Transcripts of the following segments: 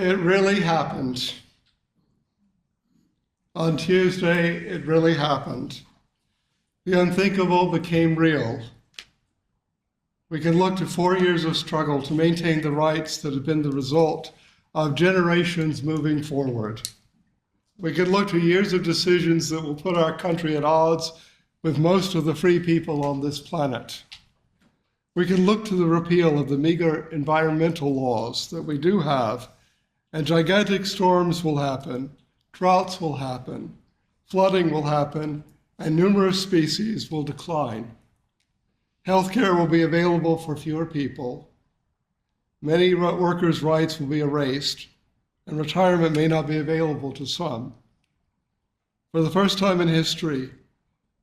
It really happened. On Tuesday, it really happened. The unthinkable became real. We can look to 4 years of struggle to maintain the rights that have been the result of generations moving forward. We can look to years of decisions that will put our country at odds with most of the free people on this planet. We can look to the repeal of the meager environmental laws that we do have, and gigantic storms will happen, droughts will happen, flooding will happen, and numerous species will decline. Healthcare will be available for fewer people. Many workers' rights will be erased, and retirement may not be available to some. For the first time in history,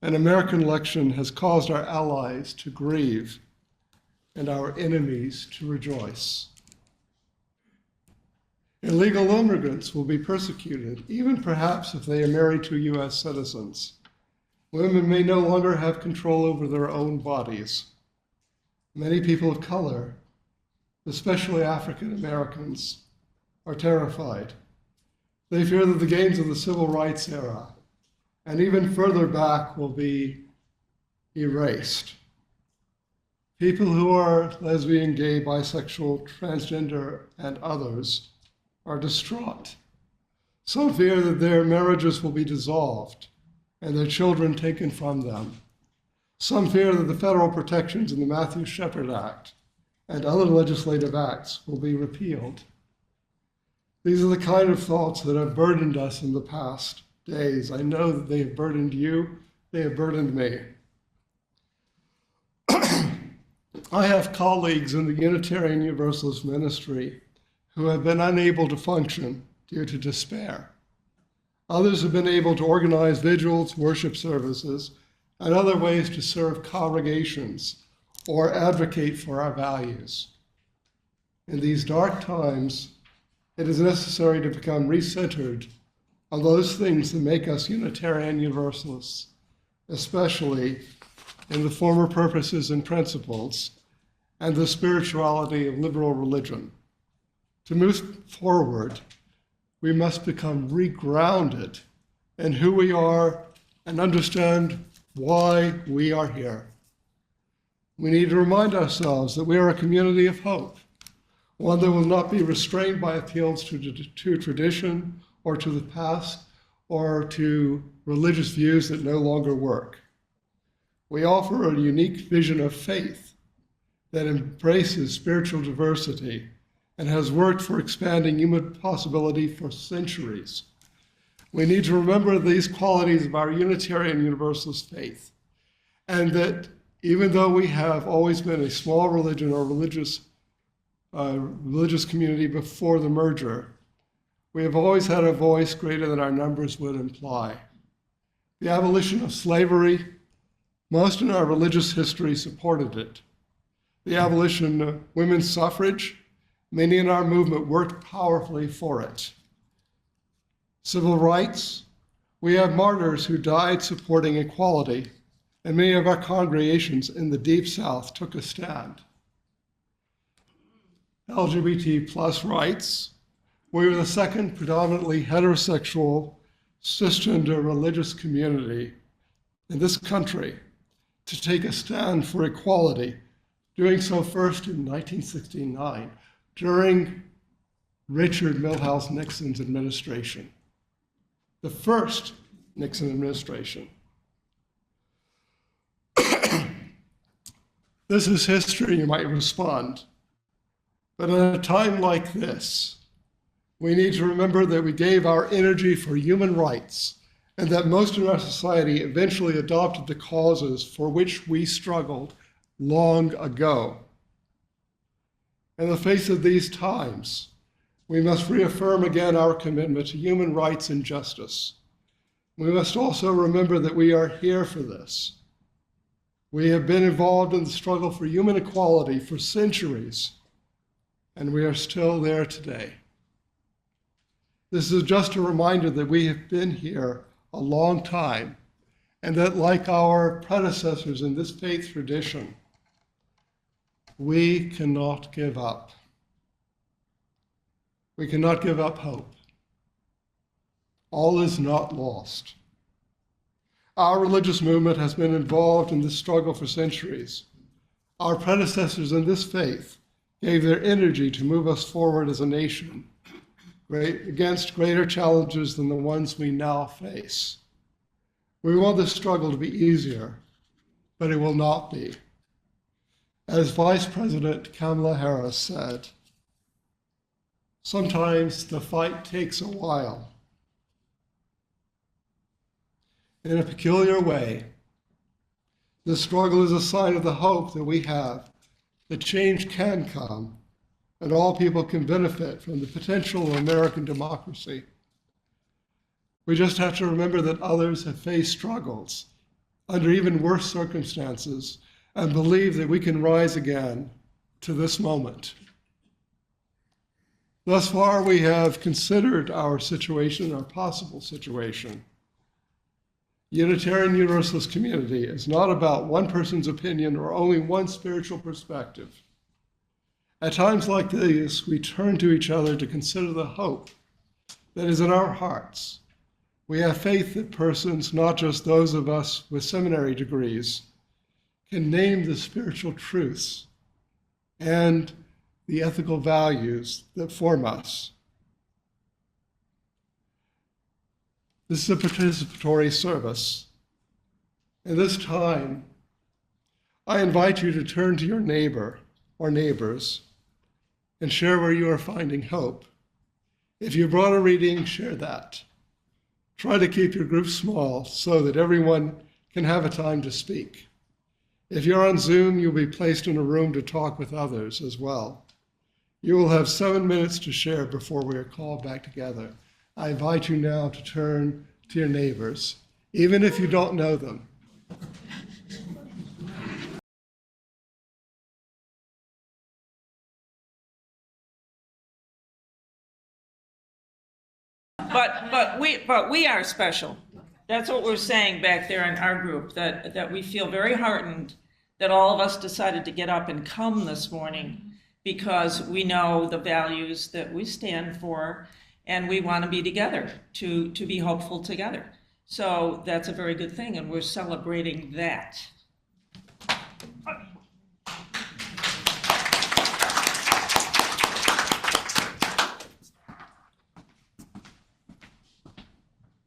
an American election has caused our allies to grieve and our enemies to rejoice. Illegal immigrants will be persecuted, even perhaps if they are married to US citizens. Women may no longer have control over their own bodies. Many people of color, especially African Americans, are terrified. They fear that the gains of the civil rights era and even further back will be erased. People who are lesbian, gay, bisexual, transgender, and others are distraught. Some fear that their marriages will be dissolved and their children taken from them. Some fear that the federal protections in the Matthew Shepard Act and other legislative acts will be repealed. These are the kind of thoughts that have burdened us in the past days. I know that they have burdened you, they have burdened me. I have colleagues in the Unitarian Universalist ministry who have been unable to function due to despair. Others have been able to organize vigils, worship services, and other ways to serve congregations or advocate for our values. In these dark times, it is necessary to become recentered on those things that make us Unitarian Universalists, especially in the former purposes and principles and the spirituality of liberal religion. To move forward, we must become regrounded in who we are and understand why we are here. We need to remind ourselves that we are a community of hope, one that will not be restrained by appeals to tradition or to the past or to religious views that no longer work. We offer a unique vision of faith that embraces spiritual diversity and has worked for expanding human possibility for centuries. We need to remember these qualities of our Unitarian Universalist faith, and that even though we have always been a small religion or religious community before the merger, we have always had a voice greater than our numbers would imply. The abolition of slavery, most in our religious history supported it. The abolition of women's suffrage, many in our movement worked powerfully for it. Civil rights, we have martyrs who died supporting equality, and many of our congregations in the Deep South took a stand. LGBT plus rights, we were the second predominantly heterosexual, cisgender religious community in this country to take a stand for equality, doing so first in 1969 during Richard Milhouse Nixon's administration, the first Nixon administration. This is history, you might respond. But at a time like this, we need to remember that we gave our energy for human rights and that most of our society eventually adopted the causes for which we struggled long ago. In the face of these times, we must reaffirm again our commitment to human rights and justice. We must also remember that we are here for this. We have been involved in the struggle for human equality for centuries, and we are still there today. This is just a reminder that we have been here a long time, and that like our predecessors in this faith tradition, we cannot give up. We cannot give up hope. All is not lost. Our religious movement has been involved in this struggle for centuries. Our predecessors in this faith gave their energy to move us forward as a nation, against greater challenges than the ones we now face. We want this struggle to be easier, but it will not be. As Vice President Kamala Harris said, sometimes the fight takes a while. In a peculiar way, this struggle is a sign of the hope that we have that change can come and all people can benefit from the potential of American democracy. We just have to remember that others have faced struggles under even worse circumstances and believe that we can rise again to this moment. Thus far, we have considered our situation, our possible situation. Unitarian Universalist community is not about one person's opinion or only one spiritual perspective. At times like these, we turn to each other to consider the hope that is in our hearts. We have faith that persons, not just those of us with seminary degrees, can name the spiritual truths and the ethical values that form us. This is a participatory service. In this time, I invite you to turn to your neighbor or neighbors and share where you are finding hope. If you brought a reading, share that. Try to keep your group small so that everyone can have a time to speak. If you're on Zoom, you'll be placed in a room to talk with others as well. You will have 7 minutes to share before we are called back together. I invite you now to turn to your neighbors, even if you don't know them. But we are special. That's what we're saying back there in our group, that we feel very heartened that all of us decided to get up and come this morning because we know the values that we stand for and we want to be together, to be hopeful together. So that's a very good thing, and we're celebrating that.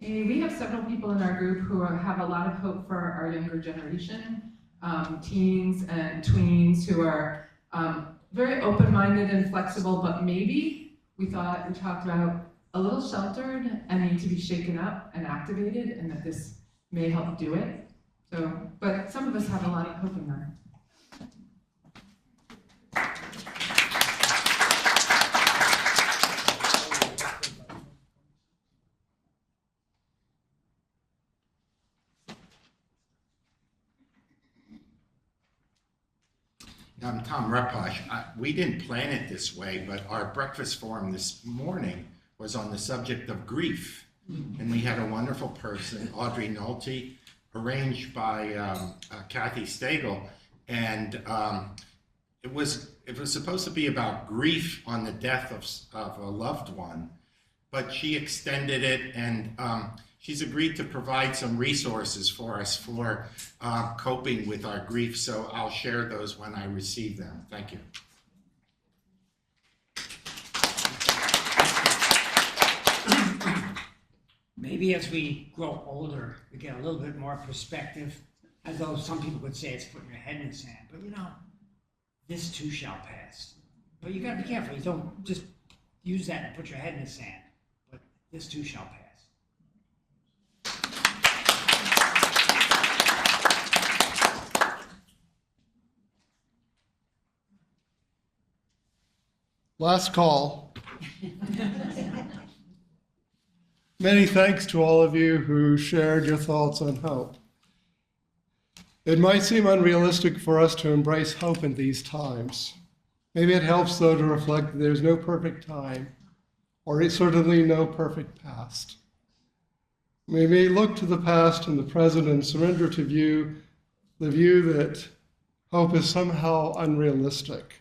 We have several people in our group who have a lot of hope for our younger generation, teens and tweens who are very open-minded and flexible, but maybe we talked about a little sheltered and need to be shaken up and activated, and that this may help do it. So, but some of us have a lot of hope in that. I'm Tom Reposh. We didn't plan it this way, but our breakfast forum this morning was on the subject of grief. And we had a wonderful person, Audrey Nolte, arranged by Kathy Stagel. And it was supposed to be about grief on the death of a loved one, but she extended it, and she's agreed to provide some resources for us for coping with our grief, so I'll share those when I receive them. Thank you. Maybe as we grow older, we get a little bit more perspective, as though some people would say it's putting your head in the sand, but you know, this too shall pass. But you gotta be careful, you don't just use that and put your head in the sand, but this too shall pass. Last call. Many thanks to all of you who shared your thoughts on hope. It might seem unrealistic for us to embrace hope in these times. Maybe it helps, though, to reflect that there's no perfect time, or certainly no perfect past. We may look to the past and the present and surrender to the view that hope is somehow unrealistic.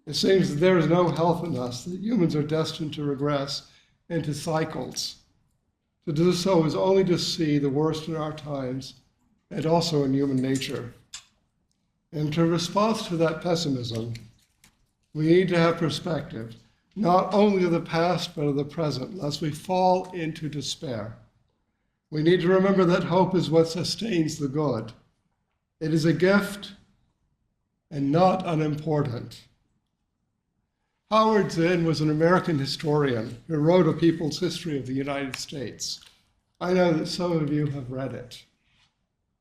It seems that there is no health in us, that humans are destined to regress into cycles. To do so is only to see the worst in our times and also in human nature. And to respond to that pessimism, we need to have perspective, not only of the past, but of the present, lest we fall into despair. We need to remember that hope is what sustains the good. It is a gift and not unimportant. Howard Zinn was an American historian who wrote a people's history of the United States. I know that some of you have read it.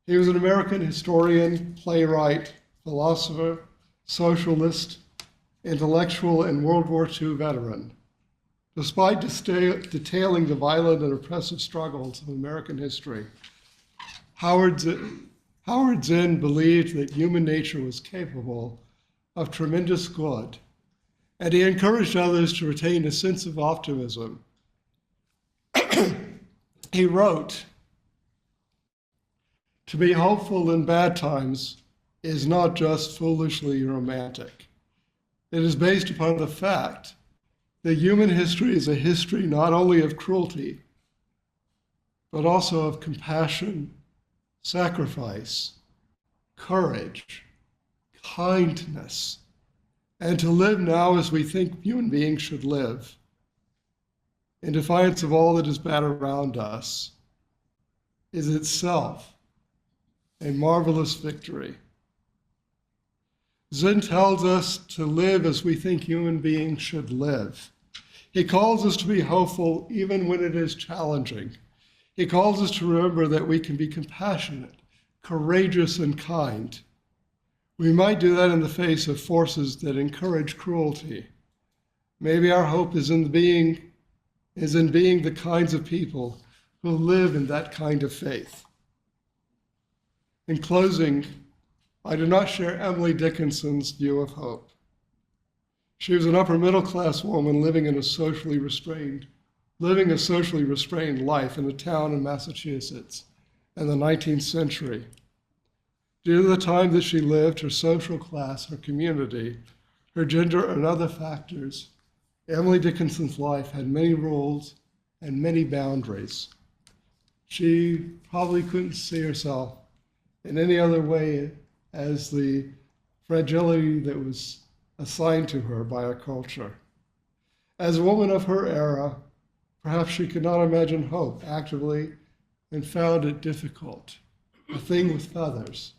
He was an American historian, playwright, philosopher, socialist, intellectual, and World War II veteran. Despite detailing the violent and oppressive struggles of American history, Howard Zinn believed that human nature was capable of tremendous good, and he encouraged others to retain a sense of optimism. He wrote, "To be hopeful in bad times is not just foolishly romantic. It is based upon the fact that human history is a history not only of cruelty, but also of compassion, sacrifice, courage, kindness, and to live now as we think human beings should live, in defiance of all that is bad around us, is itself a marvelous victory." Zinn tells us to live as we think human beings should live. He calls us to be hopeful even when it is challenging. He calls us to remember that we can be compassionate, courageous, and kind. We might do that in the face of forces that encourage cruelty. Maybe our hope is in being the kinds of people who live in that kind of faith. In closing, I do not share Emily Dickinson's view of hope. She was an upper middle class woman living a socially restrained life in a town in Massachusetts in the 19th century. Due to the time that she lived, her social class, her community, her gender, and other factors, Emily Dickinson's life had many rules and many boundaries. She probably couldn't see herself in any other way as the fragility that was assigned to her by our culture. As a woman of her era, perhaps she could not imagine hope actively and found it difficult, a thing with feathers.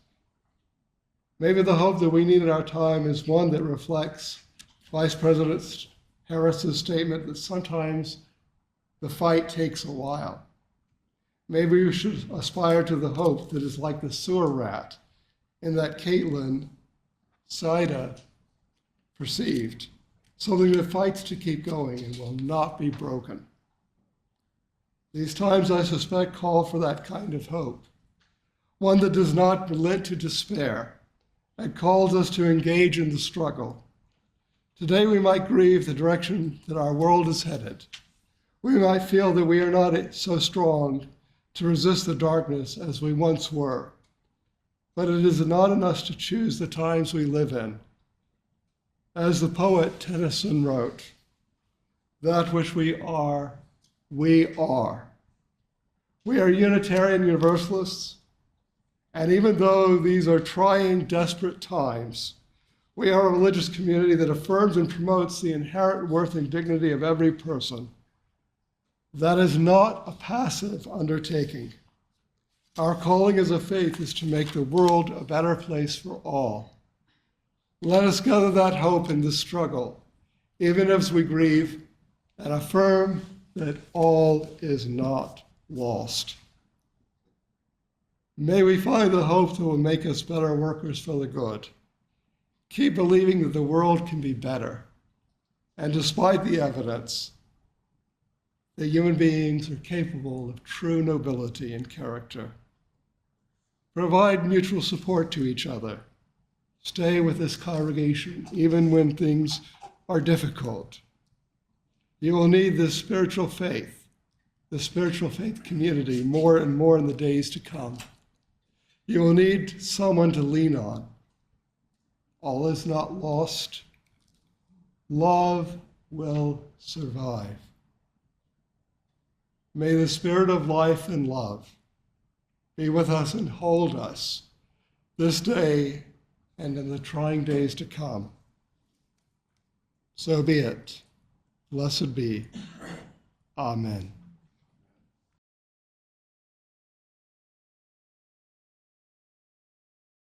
Maybe the hope that we need in our time is one that reflects Vice President Harris's statement that sometimes the fight takes a while. Maybe we should aspire to the hope that is like the sewer rat in that Caitlin Saida perceived, something that fights to keep going and will not be broken. These times, I suspect, call for that kind of hope, one that does not relent to despair and calls us to engage in the struggle. Today, we might grieve the direction that our world is headed. We might feel that we are not so strong to resist the darkness as we once were. But it is not in us to choose the times we live in. As the poet Tennyson wrote, "That which we are, we are." We are Unitarian Universalists, and even though these are trying, desperate times, we are a religious community that affirms and promotes the inherent worth and dignity of every person. That is not a passive undertaking. Our calling as a faith is to make the world a better place for all. Let us gather that hope in this struggle, even as we grieve, and affirm that all is not lost. May we find the hope that will make us better workers for the good. Keep believing that the world can be better. And despite the evidence, that human beings are capable of true nobility and character. Provide mutual support to each other. Stay with this congregation even when things are difficult. You will need this spiritual faith, the spiritual faith community, more and more in the days to come. You will need someone to lean on. All is not lost. love will survive. May the Spirit of life and love be with us and hold us this day and in the trying days to come. So be it. Blessed be. Amen.